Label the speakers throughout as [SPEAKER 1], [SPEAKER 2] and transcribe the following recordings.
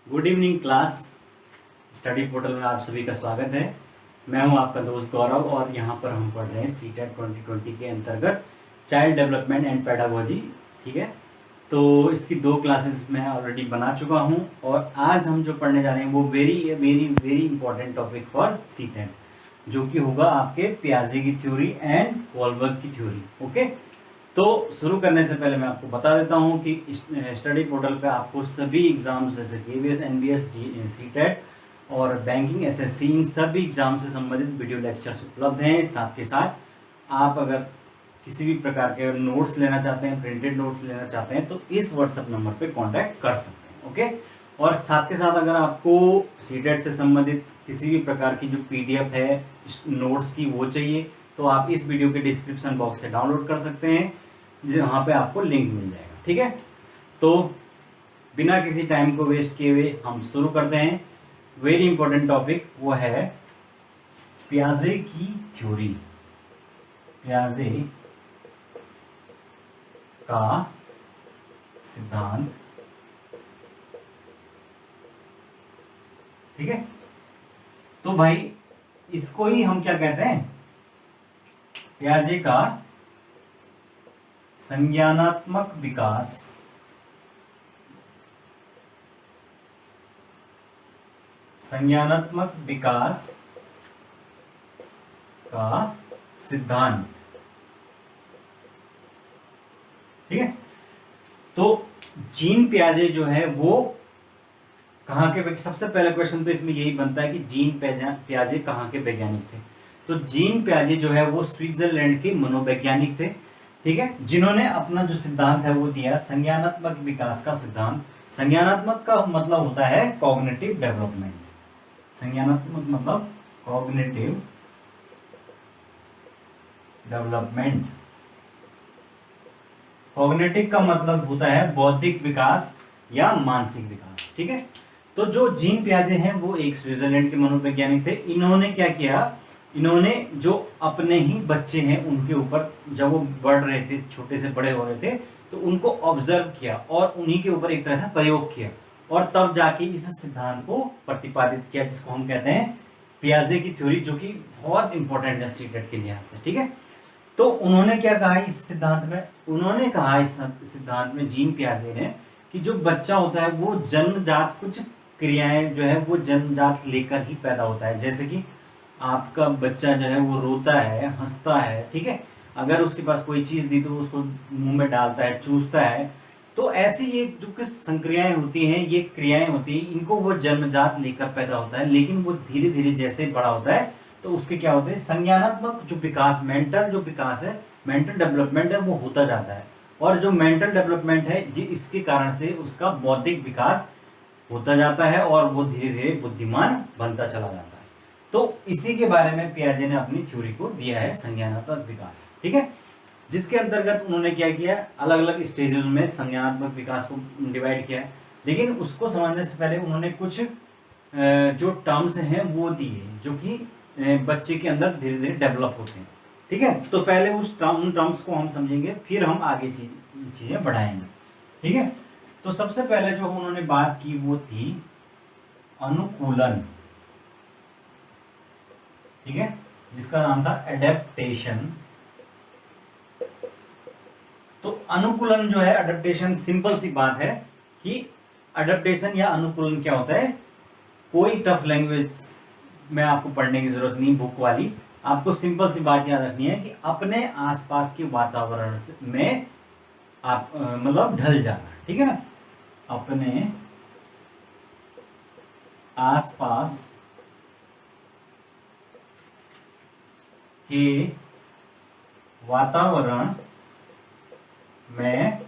[SPEAKER 1] Good evening class. Study portal में आप सभी का स्वागत है। मैं हूं आपका दोस्त गौरव और यहां पर हम पढ़ रहे हैं सीटेट 2020 के अंतर्गत चाइल्ड डेवलपमेंट एंड पेडागोजी। ठीक है, तो इसकी 2 क्लासेस मैं ऑलरेडी बना चुका हूं और आज हम जो पढ़ने जा रहे हैं वो very very very important topic for CTET, जो कि होगा आपके पियाजे की थ्योरी एंड कोलबर्ग की थ्योरी। ओके, तो शुरू करने से पहले मैं आपको बता देता हूं कि स्टडी पोर्टल पे आपको सभी एग्जाम्स जैसे केवीएस, एनबीएस, सीटेट और बैंकिंग, एसएससी, इन सभी एग्जाम से संबंधित वीडियो लेक्चर्स उपलब्ध हैं। साथ के साथ आप अगर किसी भी प्रकार के नोट्स लेना चाहते हैं, प्रिंटेड नोट्स लेना चाहते हैं, तो इस व्हाट्सएप नंबर पे कांटेक्ट कर सकते हैं। ओके, और साथ के साथ अगर आपको सीटेट से संबंधित किसी भी प्रकार की जो पीडीएफ है नोट्स की वो चाहिए, तो आप इस वीडियो के डिस्क्रिप्शन बॉक्स से डाउनलोड कर सकते हैं, वहाँ पे आपको लिंक मिल जाएगा। ठीक है, तो बिना किसी टाइम को वेस्ट किए हुए हम शुरू करते हैं। वेरी इंपॉर्टेंट टॉपिक वो है पियाजे की थ्योरी, पियाजे का सिद्धांत। ठीक है, तो भाई इसको ही हम क्या कहते हैं, पियाजे का संज्ञानात्मक विकास। संज्ञानात्मक विकास का सिद्धांत। ठीक है, तो जीन पियाजे जो है वो कहाँ के, सबसे पहला क्वेश्चन तो इसमें यही बनता है कि जीन पियाजे कहाँ के वैज्ञानिक थे। तो जीन पियाजे जो है वो स्विट्जरलैंड के मनोवैज्ञानिक थे। ठीक है, जिन्होंने अपना जो सिद्धांत है वो दिया संज्ञानात्मक विकास का सिद्धांत। संज्ञानात्मक का मतलब होता है कॉग्निटिव डेवलपमेंट। संज्ञानात्मक मतलब कॉग्निटिव डेवलपमेंट। कॉग्निटिव का मतलब होता है बौद्धिक विकास या मानसिक विकास। ठीक है, तो जो जीन पियाजे हैं वो एक स्विट्जरलैंड के मनोवैज्ञानिक थे। इन्होंने क्या किया, इन्होंने जो अपने ही बच्चे हैं उनके ऊपर जब वो बढ़ रहे थे, छोटे से बड़े हो रहे थे, तो उनको ऑब्जर्व किया और उन्हीं के ऊपर एक तरह से प्रयोग किया और तब जाके इस सिद्धांत को प्रतिपादित किया, जिसको हम कहते हैं पियाजे की थ्योरी, जो कि बहुत इंपॉर्टेंट है सीटेट के लिहाज से। ठीक है, तो उन्होंने क्या कहा इस सिद्धांत में, उन्होंने कहा इस सिद्धांत में जीन पियाजे ने कि जो बच्चा होता है वो जन्मजात कुछ क्रियाएं जो है वो जन्मजात लेकर ही पैदा होता है। जैसे कि आपका बच्चा जो है वो रोता है, हंसता है, ठीक है, अगर उसके पास कोई चीज दी तो उसको मुंह में डालता है, चूसता है। तो ऐसी ये जो कि संक्रियाएं होती हैं, ये क्रियाएं होती हैं, इनको वो जन्मजात लेकर पैदा होता है, लेकिन वो धीरे धीरे जैसे बड़ा होता है तो उसके क्या होते हैं, संज्ञानात्मक जो विकास, मेंटल जो विकास है, मेंटल डेवलपमेंट है, वो होता जाता है। और जो मेंटल डेवलपमेंट है जी, इसके कारण से उसका बौद्धिक विकास होता जाता है और वो धीरे धीरे बुद्धिमान बनता चला जाता है। तो इसी के बारे में पियाजे ने अपनी थ्योरी को दिया है संज्ञानात्मक विकास। ठीक है, जिसके अंतर्गत उन्होंने क्या किया, अलग अलग स्टेजेस में संज्ञानात्मक विकास को डिवाइड किया है। लेकिन उसको समझने से पहले उन्होंने कुछ जो टर्म्स हैं वो दिए, जो कि बच्चे के अंदर धीरे धीरे डेवलप होते हैं। ठीक है, तो पहले उन टर्म्स को हम समझेंगे, फिर हम आगे चीजें बढ़ाएंगे। ठीक है, तो सबसे पहले जो उन्होंने बात की वो थी अनुकूलन। ठीक है, जिसका नाम था एडेप्टेशन। तो अनुकूलन जो है, एडेप्टेशन, सिंपल सी बात है कि एडेप्टेशन या अनुकूलन क्या होता है। कोई टफ लैंग्वेज में आपको पढ़ने की जरूरत नहीं, बुक वाली। आपको सिंपल सी बात याद रखनी है कि अपने आसपास के वातावरण में आप मतलब ढल जाना। ठीक है ना, अपने आसपास के वातावरण में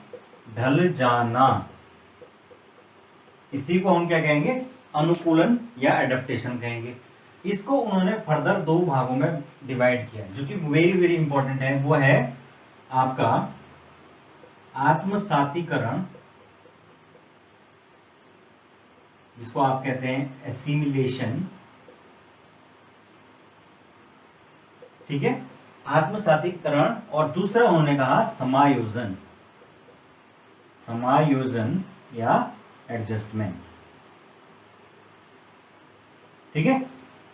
[SPEAKER 1] ढल जाना, इसी को हम क्या कहेंगे, अनुकूलन या एडेप्टेशन कहेंगे। इसको उन्होंने फर्दर 2 भागों में डिवाइड किया, जो कि वेरी वेरी इंपॉर्टेंट है। वो है आपका आत्मसातीकरण, जिसको आप कहते हैं एसिमिलेशन। ठीक है, आत्मसातीकरण, और दूसरा उन्होंने कहा समायोजन, समायोजन या एडजस्टमेंट। ठीक है।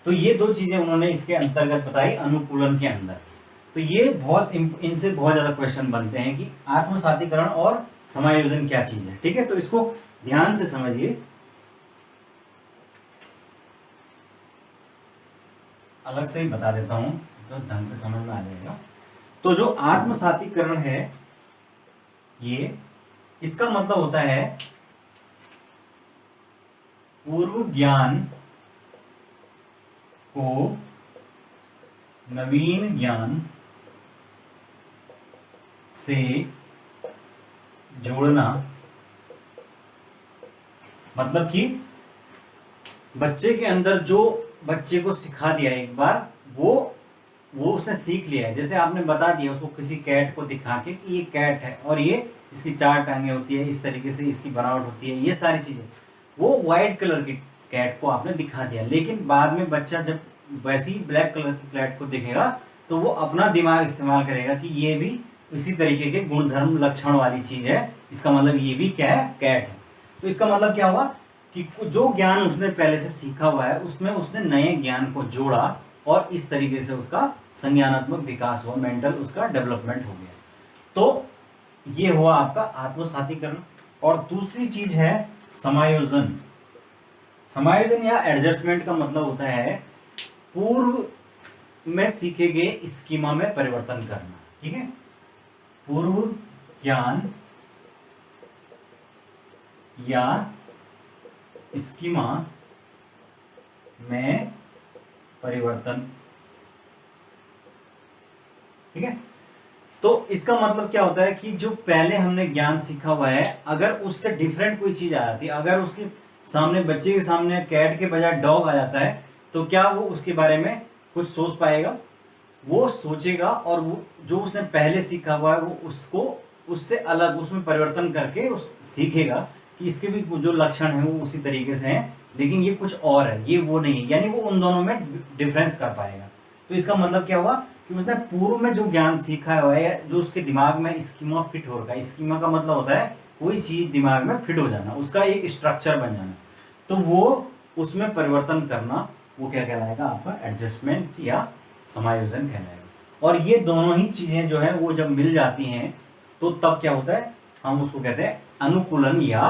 [SPEAKER 1] तो ये दो चीजें उन्होंने इसके अंतर्गत बताई अनुकूलन के अंदर। तो ये बहुत इनसे बहुत ज्यादा क्वेश्चन बनते हैं कि आत्मसातीकरण और समायोजन क्या चीज है। ठीक है, तो इसको ध्यान से समझिए, अलग से ही बता देता हूं तो ढंग से समझ में आ जाएगा। तो जो आत्मसातीकरण है, ये इसका मतलब होता है पूर्व ज्ञान को नवीन ज्ञान से जोड़ना। मतलब कि बच्चे के अंदर जो बच्चे को सिखा दिया एक बार, वो उसने सीख लिया है। जैसे आपने बता दिया उसको किसी कैट को दिखा के कि ये कैट है और ये इसकी 4 टांगे होती है, इस तरीके से इसकी बनावट होती है, ये सारी चीजें वो व्हाइट कलर की कैट को आपने दिखा दिया। लेकिन बाद में बच्चा जब वैसी ब्लैक कलर की कैट को देखेगा तो वो अपना दिमाग इस्तेमाल करेगा कि ये भी इसी तरीके के गुणधर्म लक्षण वाली चीज है, इसका मतलब ये भी क्या है, कैट है। तो इसका मतलब क्या हुआ कि जो ज्ञान उसने पहले से सीखा हुआ है उसमें उसने नए ज्ञान को जोड़ा और इस तरीके से उसका संज्ञानात्मक विकास हुआ, मेंटल उसका डेवलपमेंट हो गया। तो ये हुआ आपका आत्मसातीकरण। और दूसरी चीज है समायोजन। समायोजन या एडजस्टमेंट का मतलब होता है पूर्व में सीखे गए स्कीमा में परिवर्तन करना। ठीक है, पूर्व ज्ञान या स्कीमा में परिवर्तन। ठीक है, तो इसका मतलब क्या होता है कि जो पहले हमने ज्ञान सीखा हुआ है, अगर उससे डिफरेंट कोई चीज आ जाती है, अगर उसके सामने, बच्चे के सामने कैट के बजाय डॉग आ जाता है, तो क्या वो उसके बारे में कुछ सोच पाएगा? वो सोचेगा और वो जो उसने पहले सीखा हुआ है वो उसको उससे अलग उसमें परिवर्तन करके सीखेगा कि इसके भी जो लक्षण है वो उसी तरीके से हैं, लेकिन ये कुछ और है, ये वो नहीं है, यानी वो उन दोनों में डिफरेंस कर पाएगा। तो इसका मतलब क्या हुआ कि उसने पूर्व में जो ज्ञान सीखा हुआ है, जो उसके दिमाग में स्कीमा फिट हो रखा है, स्कीमा का मतलब होता है कोई चीज दिमाग में फिट हो जाना, उसका एक स्ट्रक्चर बन जाना, तो वो उसमें परिवर्तन करना, वो क्या कहलाएगा आपका एडजस्टमेंट या समायोजन कहलाएगा। और ये दोनों ही चीजें जो है वो जब मिल जाती हैं तो तब क्या होता है, हम उसको कहते हैं अनुकूलन या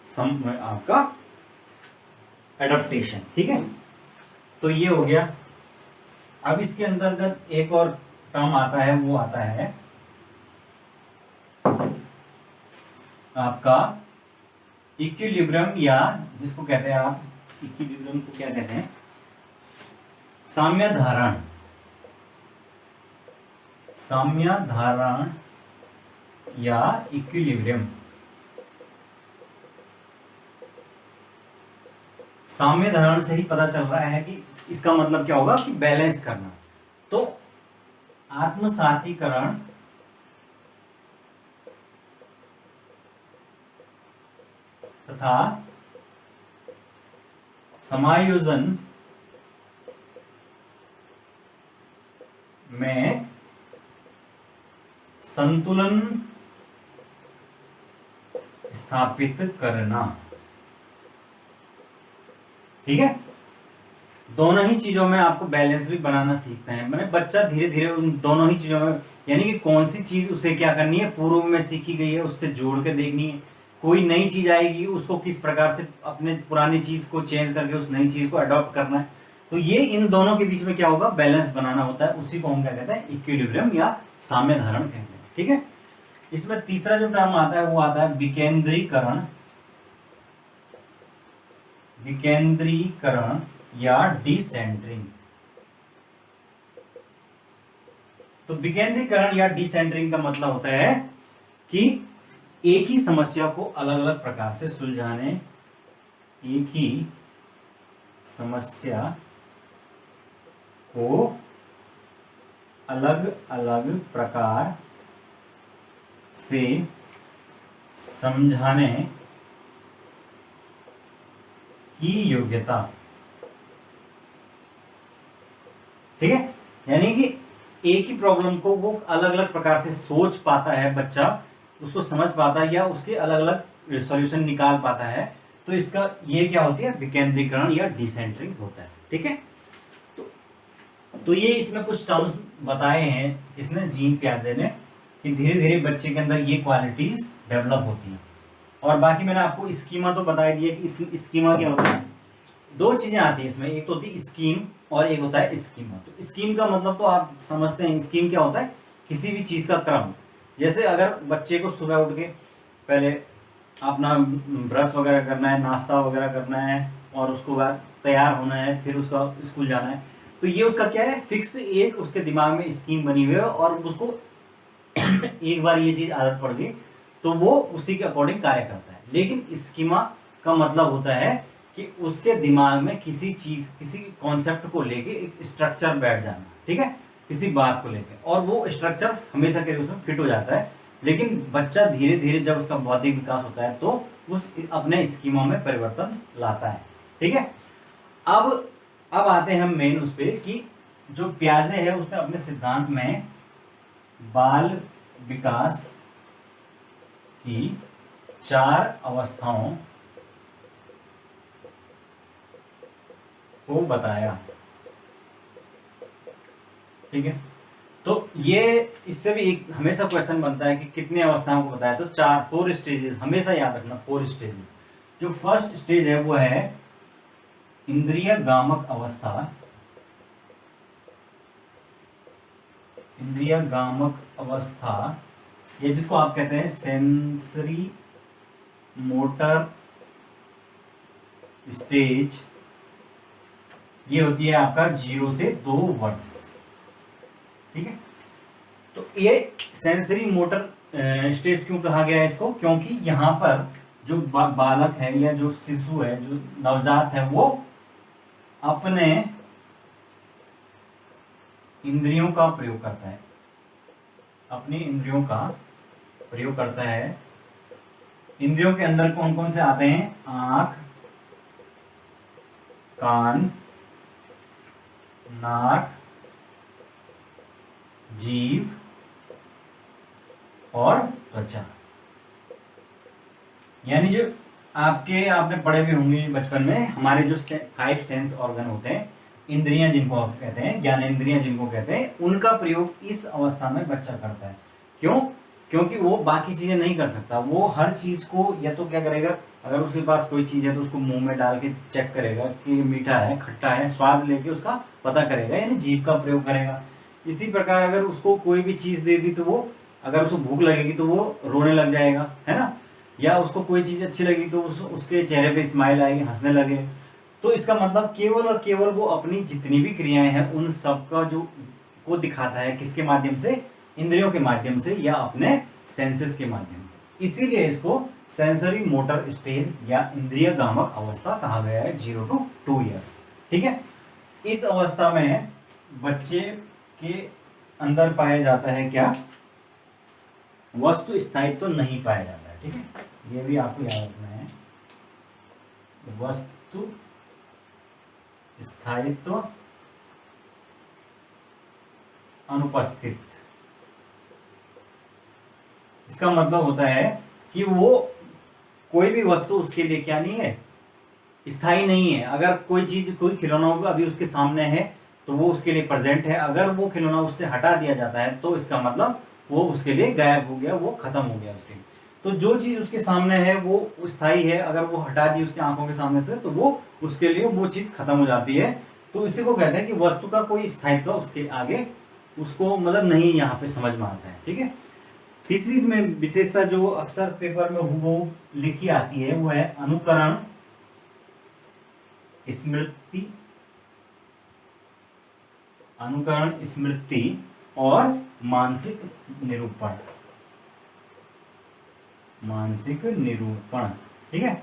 [SPEAKER 1] आपका एडप्टेशन। ठीक है, तो ये हो गया। अब इसके अंतर्गत एक और टर्म आता है, वो आता है आपका इक्विलिब्रियम, या जिसको कहते हैं आप इक्विलिब्रियम को क्या कहते हैं, साम्य धारण। साम्य धारण या इक्विलिब्रियम। साम्य धारण से ही पता चल रहा है कि इसका मतलब क्या होगा कि बैलेंस करना। तो आत्मसातीकरण तथा समायोजन में संतुलन स्थापित करना। ठीक है, दोनों ही चीजों में आपको बैलेंस भी बनाना सीखना है। मैंने बच्चा धीरे धीरे उन दोनों ही चीजों में, यानी कि कौन सी चीज उसे क्या करनी है, पूर्व में सीखी गई है उससे जोड़ के देखनी है, कोई नई चीज आएगी उसको किस प्रकार से अपने पुरानी चीज को चेंज करके उस नई चीज को अडॉप्ट करना है। तो ये इन दोनों के बीच में क्या होगा, बैलेंस बनाना होता है, उसी को हम क्या कहते हैं, इक्विलिब्रियम या साम्य धारण कहते हैं। ठीक है, इसमें तीसरा जो टर्म आता है वो आता है विकेंद्रीकरण। विकेंद्रीकरण या डिसेंटरिंग। तो विकेंद्रीकरण या डिसेंटरिंग का मतलब होता है कि एक ही समस्या को अलग अलग प्रकार से सुलझाने, एक ही समस्या को अलग अलग प्रकार से समझाने की योग्यता। ठीक है, यानी कि एक ही प्रॉब्लम को वो अलग अलग प्रकार से सोच पाता है बच्चा, उसको समझ पाता है या उसके अलग अलग सॉल्यूशन निकाल पाता है, तो इसका ये क्या होती है, विकेंद्रीकरण या डिसेंटरिंग होता है। ठीक है, तो ये इसमें कुछ टर्म्स बताए हैं इसने, जीन पियाजे ने, कि धीरे धीरे बच्चे के अंदर ये क्वालिटीज डेवलप होती हैं। और बाकी मैंने आपको स्कीमा तो बता दिया कि स्कीमा क्या होता है। दो चीजें आती है इसमें, एक तो होती है स्कीम और एक होता है स्कीमा। तो स्कीम का मतलब तो आप समझते हैं, स्कीम क्या होता है, किसी भी चीज का क्रम। जैसे अगर बच्चे को सुबह उठ के पहले अपना ब्रश वगैरह करना है, नाश्ता वगैरह करना है, और उसको बाद तैयार होना है, फिर उसका स्कूल जाना है, तो ये उसका क्या है, फिक्स एक उसके दिमाग में स्कीम बनी हुई है, और उसको एक बार ये चीज आदत पड़ गई तो वो उसी के अकॉर्डिंग कार्य करता है। लेकिन स्कीमा का मतलब होता है कि उसके दिमाग में किसी चीज, किसी कॉन्सेप्ट को लेके एक स्ट्रक्चर बैठ जाना। ठीक है, किसी बात को लेके, और वो स्ट्रक्चर हमेशा के लिए उसमें फिट हो जाता है। लेकिन बच्चा धीरे धीरे जब उसका बौद्धिक विकास होता है तो उस अपने स्कीमों में परिवर्तन लाता है। ठीक है, अब आते हैं हम मेन उस पे कि जो पियाजे है उसने अपने सिद्धांत में बाल विकास की 4 अवस्थाओं को बताया। ठीक है, तो ये इससे भी एक हमेशा क्वेश्चन बनता है कि कितनी अवस्थाओं को बताया, तो 4 स्टेजेस हमेशा याद रखना, 4 स्टेजेस। जो फर्स्ट स्टेज है वो है इंद्रिय गामक अवस्था। इंद्रिय गामक अवस्था, ये जिसको आप कहते हैं सेंसरी मोटर स्टेज, ये होती है आपका 0 से 2 वर्ष। ठीक है, तो ये सेंसरी मोटर स्टेज क्यों कहा गया है इसको, क्योंकि यहां पर जो बालक है या जो शिशु है, जो नवजात है, वो अपने इंद्रियों का प्रयोग करता है, अपनी इंद्रियों का प्रयोग करता है। इंद्रियों के अंदर कौन कौन से आते हैं, आंख, कान, नाक, जीभ और त्वचा। यानी जो आपने पढ़े भी होंगे बचपन में, हमारे जो 5 सेंस ऑर्गन होते हैं, इंद्रियां जिनको आप कहते हैं, ज्ञानेंद्रियां जिनको कहते हैं, उनका प्रयोग इस अवस्था में बच्चा करता है। क्यों, क्योंकि वो बाकी चीजें नहीं कर सकता। वो हर चीज को या तो क्या करेगा, अगर उसके पास कोई चीज है तो उसको मुंह में डाल के चेक करेगा कि मीठा है, खट्टा है, स्वाद लेके उसका पता करेगा, यानी जीभ का प्रयोग करेगा। इसी प्रकार अगर उसको कोई भी चीज दे दी तो वो, अगर उसको भूख लगेगी तो वो रोने लग जाएगा, है ना, या उसको कोई चीज अच्छी लगी तो उसके चेहरे पे स्माइल आएगी, हंसने लगे। तो इसका मतलब केवल और केवल वो अपनी जितनी भी क्रियाएं हैं उन सब का जो को दिखाता है, किसके माध्यम से, इंद्रियों के माध्यम से या अपने सेंसेस के माध्यम से। इसीलिए इसको सेंसरी मोटर स्टेज या इंद्रिय गामक अवस्था कहा गया है, 0 to 2 ईयर्स। ठीक है, इस अवस्था में बच्चे के अंदर पाया जाता है क्या, वस्तु स्थायित्व तो नहीं पाया जाता है। ठीक है, ये भी आपको याद रखना है, वस्तु स्थायित्व अनुपस्थित। इसका मतलब होता है कि वो कोई भी वस्तु उसके लिए क्या नहीं है, स्थायी नहीं है। अगर कोई चीज, कोई खिलौना होगा अभी उसके सामने है तो वो उसके लिए प्रेजेंट है, अगर वो खिलौना उससे हटा दिया जाता है तो इसका मतलब वो उसके लिए गायब हो गया, वो खत्म हो गया उसके। तो जो चीज उसके सामने है वो स्थायी है, अगर वो हटा दी उसकी आंखों के सामने से तो वो उसके लिए वो चीज खत्म हो जाती है। तो इसी को कहते हैं कि वस्तु का कोई स्थायित्व उसके आगे उसको मतलब नहीं यहाँ पे समझ में आता है। ठीक है, तीसरी इसमें विशेषता जो अक्सर पेपर में वो लिखी आती है वो है अनुकरण, स्मृति, अनुकरण, स्मृति और मानसिक निरूपण। मानसिक निरूपण, ठीक है।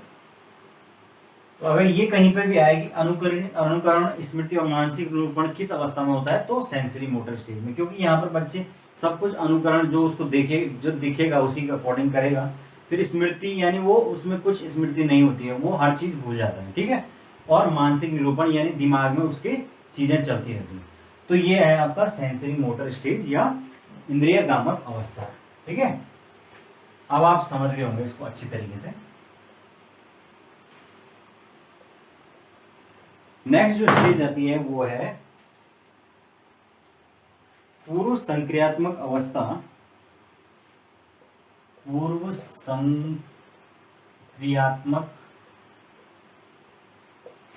[SPEAKER 1] तो अगर ये कहीं पे भी आएगी अनुकरण, स्मृति और मानसिक निरूपण किस अवस्था में होता है, तो सेंसरी मोटर स्टेज में, क्योंकि यहाँ पर बच्चे सब कुछ अनुकरण, जो उसको देखे, जो दिखेगा उसी के अकॉर्डिंग करेगा। फिर स्मृति यानी वो उसमें कुछ स्मृति नहीं होती है, वो हर चीज भूल जाता है। ठीक है, और मानसिक निरूपण यानी दिमाग में उसके चीजें चलती रहती है। तो ये है आपका सेंसरी मोटर स्टेज या इंद्रिय गामक अवस्था। ठीक है, अब आप समझ गए होंगे इसको अच्छी तरीके से। नेक्स्ट जो स्टेज आती है वो है पूर्व संक्रियात्मक अवस्था। पूर्व संक्रियात्मक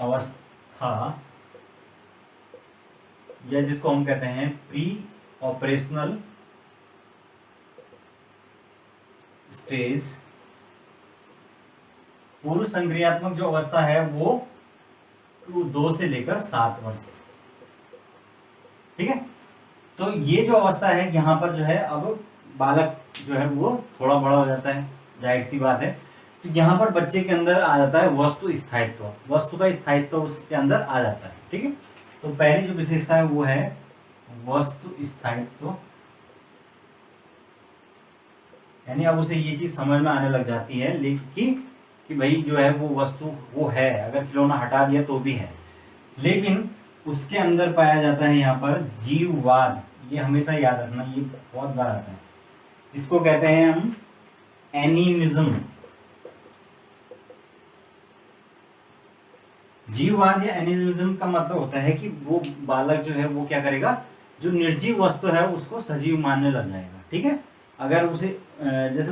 [SPEAKER 1] अवस्था, या जिसको हम कहते हैं प्री ऑपरेशनल स्टेज। पूर्व संक्रियात्मक जो अवस्था है वो 2 से लेकर 7 वर्ष, ठीक है। तो ये जो अवस्था है यहाँ पर जो है, अब बालक जो है वो थोड़ा बड़ा हो जाता है, जाहिर सी बात है। तो यहाँ पर बच्चे के अंदर आ जाता है वस्तु स्थायित्व, वस्तु का स्थायित्व उसके अंदर आ जाता है, ठीक है। तो पहली जो विशेषता है वो है वस्तु स्थायित्व, यानी अब उसे ये चीज समझ में आने लग जाती है लेकिन कि भाई जो है वो वस्तु वो है, अगर खिलौना हटा दिया तो भी है, लेकिन उसके अंदर पाया जाता है यहाँ पर जीववाद। ये हमेशा याद रखना, ये बहुत बार आता है। इसको कहते हैं हम एनिमिज्म। जीववाद या एनिमिज्म का मतलब होता है कि वो बालक जो है वो क्या करेगा, जो निर्जीव वस्तु है उसको सजीव मानने लग जाएगा, ठीक है। अगर उसे जैसे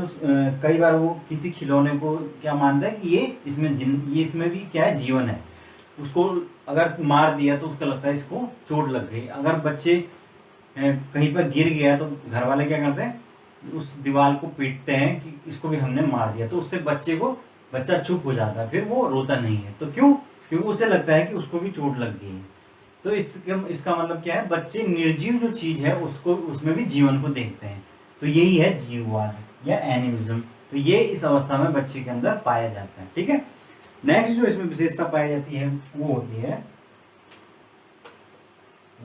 [SPEAKER 1] कई बार वो किसी खिलौने को क्या मानता है कि ये इसमें भी क्या है, जीवन है। उसको अगर मार दिया तो उसका लगता है इसको चोट लग गई। अगर बच्चे कहीं पर गिर गया तो घर वाले क्या करते हैं, उस दीवार को पीटते हैं कि इसको भी हमने मार दिया, तो उससे बच्चा चुप हो जाता है, फिर वो रोता नहीं है। तो क्यों? क्योंकि उसे लगता है कि उसको भी चोट लग गई है। तो इसका मतलब क्या है, बच्चे निर्जीव जो चीज है उसको, उसमें भी जीवन को देखते हैं। तो यही है जीववाद या एनिमिज्म। तो ये इस अवस्था में बच्चे के अंदर पाया जाता है, ठीक है। नेक्स्ट जो इसमें विशेषता पाई जाती है वो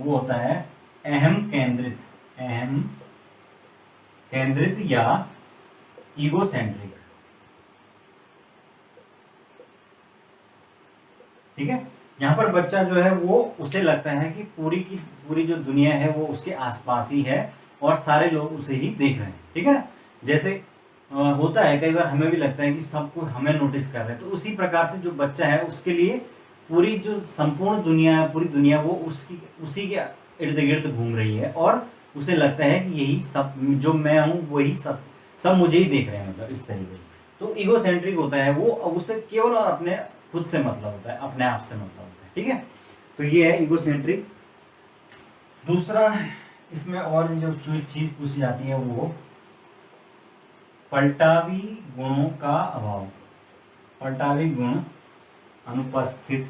[SPEAKER 1] होता है अहम केंद्रित या ईगोसेंट्रिक, ठीक है। यहाँ पर बच्चा जो है वो, उसे लगता है कि पूरी की पूरी जो दुनिया है वो उसके आसपास ही है और सारे लोग उसे ही देख रहे हैं, ठीक है ना। जैसे होता है कई बार हमें भी लगता है कि सबको हमें नोटिस कर रहे हैं, तो उसी प्रकार से जो बच्चा है उसके लिए पूरी जो संपूर्ण दुनिया है, पूरी दुनिया वो उसी के इर्द गिर्द घूम रही है और उसे लगता है कि यही सब जो मैं हूँ वही सब मुझे ही देख रहे हैं, मतलब इस तरीके से। तो ईगोसेंट्रिक होता है वो, उसे केवल और अपने खुद से मतलब होता है, अपने आप से मतलब होता है, ठीक है। तो ये है ईगोसेंट्रिक। दूसरा इसमें और जो चीज पूछी जाती है वो पलटावी गुणों का अभाव, पलटावी गुण अनुपस्थित।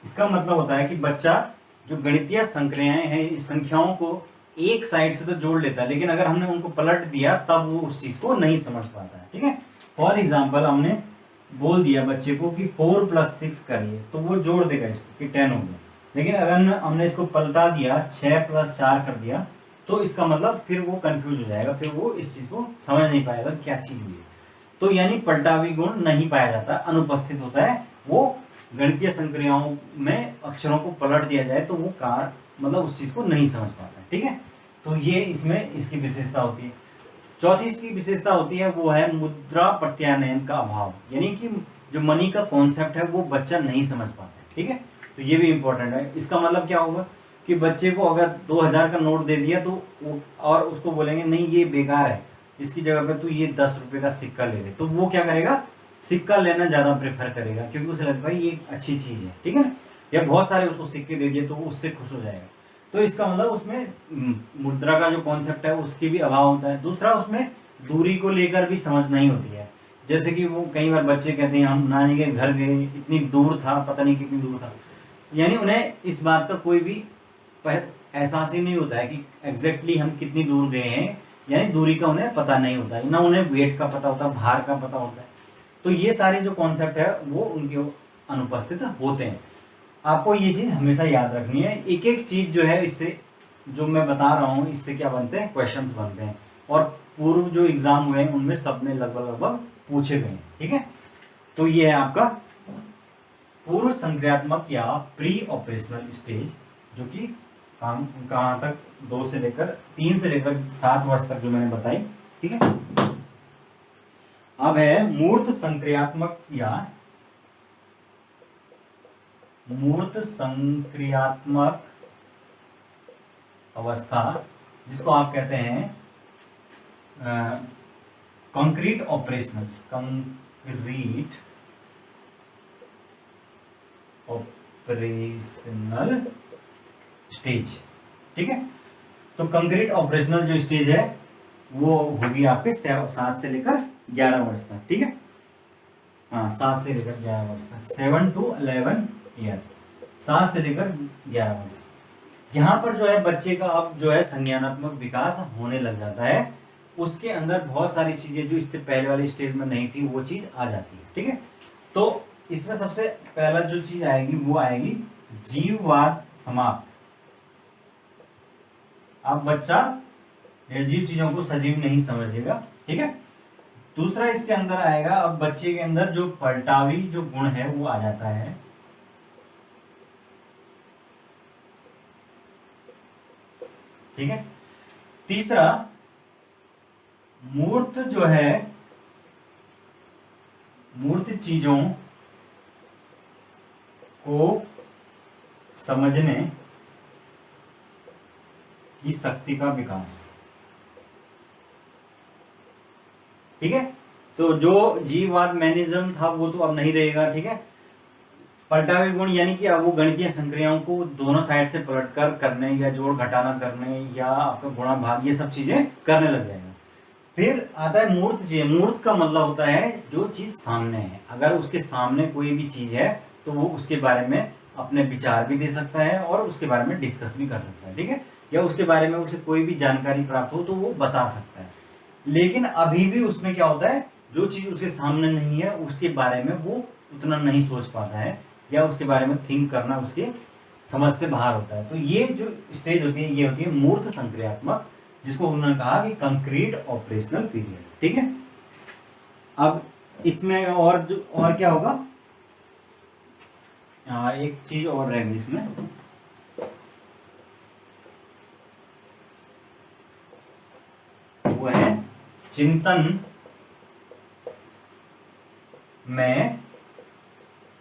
[SPEAKER 1] इसका मतलब होता है कि बच्चा जो गणितीय संक्रियाएं हैं, इस संख्याओं को एक साइड से तो जोड़ लेता है, लेकिन अगर हमने उनको पलट दिया तब वो उस चीज को नहीं समझ पाता है, ठीक है। फॉर एग्जाम्पल हमने बोल दिया बच्चे को कि 4 + 6 करिए, तो वो जोड़ देगा इसको कि 10 हो गया। लेकिन अगर हमने इसको पलटा दिया, 6 + 4 कर दिया, तो इसका मतलब फिर वो कंफ्यूज हो जाएगा, फिर वो इस चीज को समझ नहीं पाएगा क्या चीज हुई है। तो यानी पलटावी गुण नहीं पाया जाता, अनुपस्थित होता है। वो गणितीय संक्रियाओं में अक्षरों को पलट दिया जाए तो वो मतलब उस चीज को नहीं समझ पाता, ठीक है। तो ये इसमें इसकी विशेषता होती है। चौथी इसकी विशेषता होती है वो है मुद्रा प्रत्यानयन का अभाव, यानी कि जो मनी का कॉन्सेप्ट है वो बच्चा नहीं समझ पाता है, ठीक है। तो ये भी इंपॉर्टेंट है। इसका मतलब क्या होगा कि बच्चे को अगर 2000 का नोट दे दिया तो और उसको बोलेंगे नहीं ये बेकार है, इसकी जगह पे तू ये 10 रुपए का सिक्का ले ले, तो वो क्या करेगा, सिक्का लेना ज्यादा प्रेफर करेगा, क्योंकि उसे लगता है ये अच्छी चीज है, ठीक है ना। या बहुत सारे उसको सिक्के दे दिए तो वो उससे खुश हो जाएगा। तो इसका मतलब उसमें मुद्रा का जो कॉन्सेप्ट है उसकी भी अभाव होता है। दूसरा उसमें दूरी को लेकर भी समझ नहीं होती है। जैसे कि वो कई बार बच्चे कहते हैं हम नानी के घर गए, इतनी दूर था, पता नहीं कितनी दूर था, यानी उन्हें इस बात का कोई भी एहसास ही नहीं होता है कि एग्जैक्टली हम कितनी दूर गए हैं, यानी दूरी का उन्हें पता नहीं होता है, ना उन्हें वेट का पता होता, भार का पता होता है। तो ये सारे जो कॉन्सेप्ट है वो उनके अनुपस्थित होते हैं। आपको ये चीज हमेशा याद रखनी है। एक एक चीज जो है इससे जो मैं बता रहा हूँ इससे क्या बनते हैं, क्वेश्चंस बनते हैं, और पूर्व जो एग्जाम हुए हैं उनमें सब में लगभग पूछे गए हैं, ठीक है। तो ये है आपका पूर्व संक्रियात्मक या प्री ऑपरेशनल स्टेज, जो कि कहाँ तक 3 से लेकर 7 वर्ष तक जो मैंने बताई, ठीक है। अब है मूर्त संक्रियात्मक या मूर्त संक्रियात्मक अवस्था, जिसको आप कहते हैं कंक्रीट ऑपरेशनल स्टेज। ठीक है, तो कंक्रीट ऑपरेशनल जो स्टेज है वो होगी आपके 7 से लेकर 11 वर्ष तक। ठीक है, हाँ 7 से लेकर 11 वर्ष तक, 7 to 11 ईयर, 7 से लेकर 11 वर्ष। यहाँ पर जो है बच्चे का अब जो है संज्ञानात्मक विकास होने लग जाता है, उसके अंदर बहुत सारी चीजें जो इससे पहले वाली स्टेज में नहीं थी वो चीज आ जाती है। ठीक है, तो इसमें सबसे पहला जो चीज आएगी वो आएगी जीववाद समाप्त। अब बच्चा निर्जीव चीजों को सजीव नहीं समझेगा। ठीक है, दूसरा इसके अंदर आएगा, अब बच्चे के अंदर जो पलटावी जो गुण है वो आ जाता है। ठीक है, तीसरा मूर्त जो है, मूर्त चीजों को समझने की शक्ति का विकास। ठीक है, तो जो जीववाद मैनिज्म था वो तो अब नहीं रहेगा। ठीक है, पलटावे गुण यानी कि अब वो गणितीय संक्रियाओं को दोनों साइड से पलटकर करने या जोड़ घटाना करने या आपका गुणा भाग ये सब चीजें करने लग जाएगा। फिर आता है मूर्त चीज। मूर्त का मतलब होता है जो चीज सामने है, अगर उसके सामने कोई भी चीज है तो वो उसके बारे में अपने विचार भी दे सकता है और उसके बारे में डिस्कस भी कर सकता है। ठीक है, या उसके बारे में उसे कोई भी जानकारी प्राप्त हो तो वो बता सकता है। लेकिन अभी भी उसमें क्या होता है, जो चीज उसके सामने नहीं है उसके बारे में वो उतना नहीं सोच पाता है या उसके बारे में थिंक करना उसके समझ से बाहर होता है। तो ये जो स्टेज होती है ये होती है मूर्त संक्रियात्मक, जिसको उन्होंने कहा कि कंक्रीट ऑपरेशनल पीरियड। ठीक है, अब इसमें और क्या होगा, एक चीज और रहेगी इसमें, वो है चिंतन में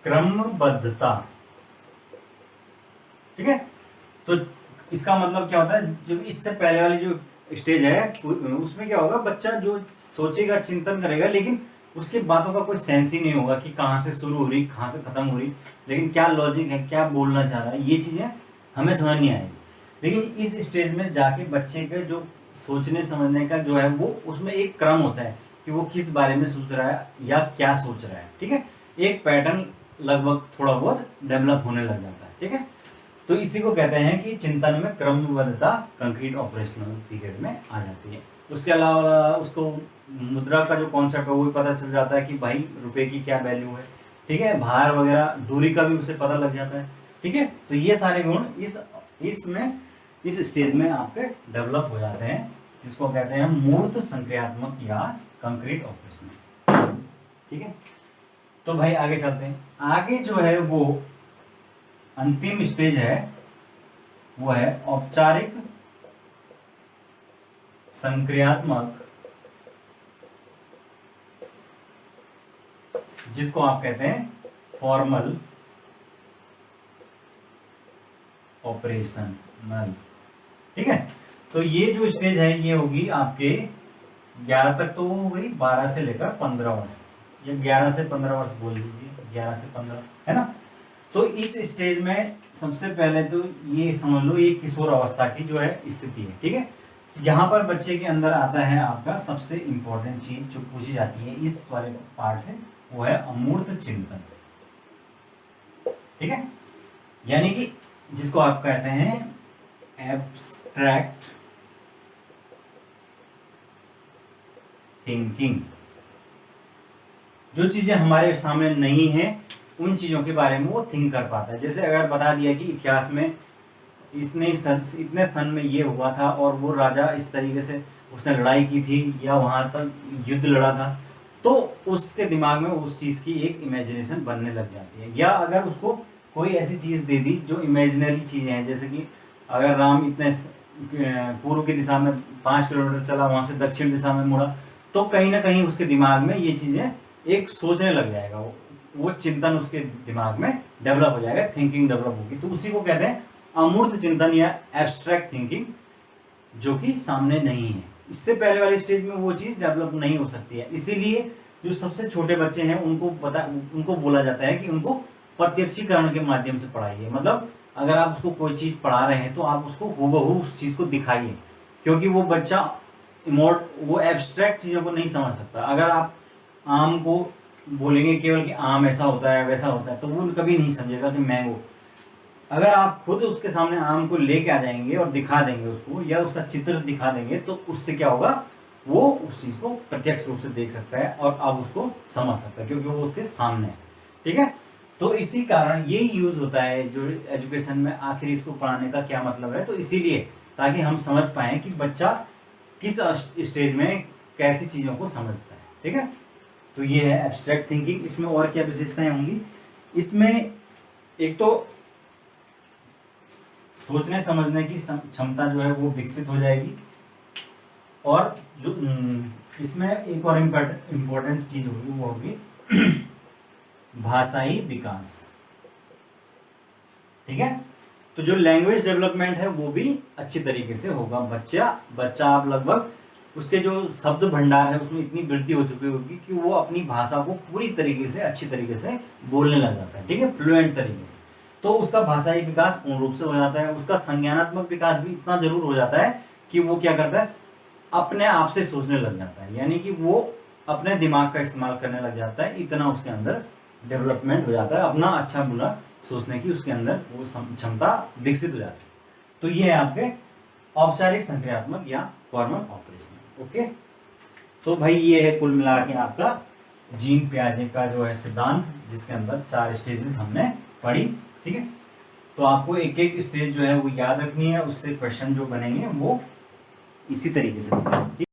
[SPEAKER 1] क्रमबद्धता। ठीक है, तो इसका मतलब क्या होता है, जब इससे पहले वाली जो स्टेज है उसमें क्या होगा, बच्चा जो सोचेगा चिंतन करेगा लेकिन उसके बातों का कोई सेंस ही नहीं होगा कि कहाँ से शुरू हो रही कहाँ से खत्म हो रही, लेकिन क्या लॉजिक है क्या बोलना चाह रहा है ये चीजें हमें समझ नहीं आएगी। लेकिन इस स्टेज में जाके बच्चे के जो सोचने समझने का जो है वो उसमें एक क्रम होता है कि वो किस बारे में सोच रहा है या क्या सोच रहा है। ठीक है, एक पैटर्न लगभग थोड़ा बहुत डेवलप होने लग जाता है। ठीक है, तो इसी को कहते हैं कि चिंतन में क्रमबद्धता कंक्रीट ऑपरेशनल पीरियड में आ जाती है। उसके अलावा उसको मुद्रा का जो कॉन्सेप्ट है वो भी पता चल जाता है कि भाई रुपए की क्या वैल्यू है। ठीक है, भार वगैरह दूरी का भी उसे पता लग जाता है। ठीक है, तो ये सारे गुण इस स्टेज में आपके डेवलप हो जाते हैं, जिसको कहते हैं मूर्त संक्रियात्मक या कंक्रीट ऑपरेशनल। ठीक है, तो भाई आगे चलते हैं। आगे जो है वो अंतिम स्टेज है वो है औपचारिक संक्रियात्मक, जिसको आप कहते हैं फॉर्मल ऑपरेशनल। ठीक है, तो ये जो स्टेज है ये होगी आपके 11 तक, तो हो गई 12 से लेकर 15 वर्ष या 11 से 15 वर्ष बोल दीजिए, 11 से 15 है ना। तो इस स्टेज में सबसे पहले तो ये समझ लो ये किशोर अवस्था की जो है स्थिति है। ठीक है, यहाँ पर बच्चे के अंदर आता है आपका सबसे इंपॉर्टेंट चीज जो पूछी जाती है इस वाले पार्ट से, वो है अमूर्त चिंतन। ठीक है, यानी कि जिसको आप कहते हैं एब्स्ट्रैक्ट थिंकिंग। जो चीजें हमारे सामने नहीं है उन चीजों के बारे में वो थिंक कर पाता है। जैसे अगर बता दिया कि इतिहास में इतने सन में ये हुआ था और वो राजा इस तरीके से उसने लड़ाई की थी या वहां तक युद्ध लड़ा था, तो उसके दिमाग में उस चीज की एक इमेजिनेशन बनने लग जाती है। या अगर उसको कोई ऐसी चीज दे दी जो इमेजिनरी चीजें हैं, जैसे कि अगर राम इतने पूर्व की दिशा में 5 किलोमीटर चला, वहां से दक्षिण दिशा में मुड़ा, तो कहीं ना कहीं उसके दिमाग में ये चीजें एक सोचने लग जाएगा, वो चिंतन उसके दिमाग में डेवलप हो जाएगा, थिंकिंग डेवलप होगी। तो उसी को कहते हैं अमूर्त चिंतन या एब्स्ट्रैक्ट थिंकिंग, जो कि सामने नहीं है। इससे पहले वाली स्टेज में वो चीज डेवलप नहीं हो सकती है। इसीलिए जो सबसे छोटे बच्चे हैं उनको बोला जाता है कि उनको प्रत्यक्षीकरण के माध्यम से पढ़ाइए। मतलब अगर आप उसको कोई चीज पढ़ा रहे हैं तो आप उसको हूबहू उस चीज को दिखाइए, क्योंकि वो बच्चा वो एब्स्ट्रैक्ट चीजों को नहीं समझ सकता। अगर आप आम को बोलेंगे केवल कि आम ऐसा होता है वैसा होता है, तो वो कभी नहीं समझेगा कि मैंगो। अगर आप खुद उसके सामने आम को लेके आ जाएंगे और दिखा देंगे उसको, या उसका चित्र दिखा देंगे, तो उससे क्या होगा, वो उस चीज को प्रत्यक्ष रूप से देख सकता है और अब उसको समझ सकता है, क्योंकि वो उसके सामने है। ठीक है, तो इसी कारण ये यूज होता है जो एजुकेशन में, आखिर इसको पढ़ाने का क्या मतलब है, तो इसीलिए ताकि हम समझ पाए कि बच्चा किस स्टेज में कैसी चीजों को समझता है। ठीक है, तो ये है एब्स्ट्रैक्ट थिंकिंग। इसमें और क्या विशेषताएं होंगी, इसमें एक तो सोचने समझने की क्षमता जो है वो विकसित हो जाएगी, और जो इसमें एक और इम्पोर्टेंट चीज होगी वो होगी भाषाई विकास। ठीक है, तो जो लैंग्वेज डेवलपमेंट है वो भी अच्छी तरीके से होगा। बच्चा आप लगभग उसके जो शब्द भंडार है उसमें इतनी वृद्धि हो चुकी होगी कि वो अपनी भाषा को पूरी तरीके से अच्छी तरीके से बोलने लग जाता है। ठीक है, फ्लुएंट तरीके से। तो उसका भाषाई विकास पूर्ण रूप से हो जाता है। उसका संज्ञानात्मक विकास भी इतना जरूर हो जाता है कि वो क्या करता है, अपने आप से सोचने लग जाता है, यानी कि वो अपने दिमाग का इस्तेमाल करने लग जाता है। इतना उसके अंदर डेवलपमेंट हो जाता है, अपना अच्छा बुरा सोचने की उसके अंदर वो क्षमता विकसित हो जाती है। तो ये है आपके औपचारिक संक्रियात्मक या फॉर्मल ऑपरेशन। ओके, तो भाई ये है कुल मिला के आपका जीन पियाजे का जो है सिद्धांत, जिसके अंदर 4 स्टेजेस हमने पढ़ी। ठीक है, तो आपको एक एक स्टेज जो है वो याद रखनी है, उससे क्वेश्चन जो बनेंगे वो इसी तरीके से बनेंगे।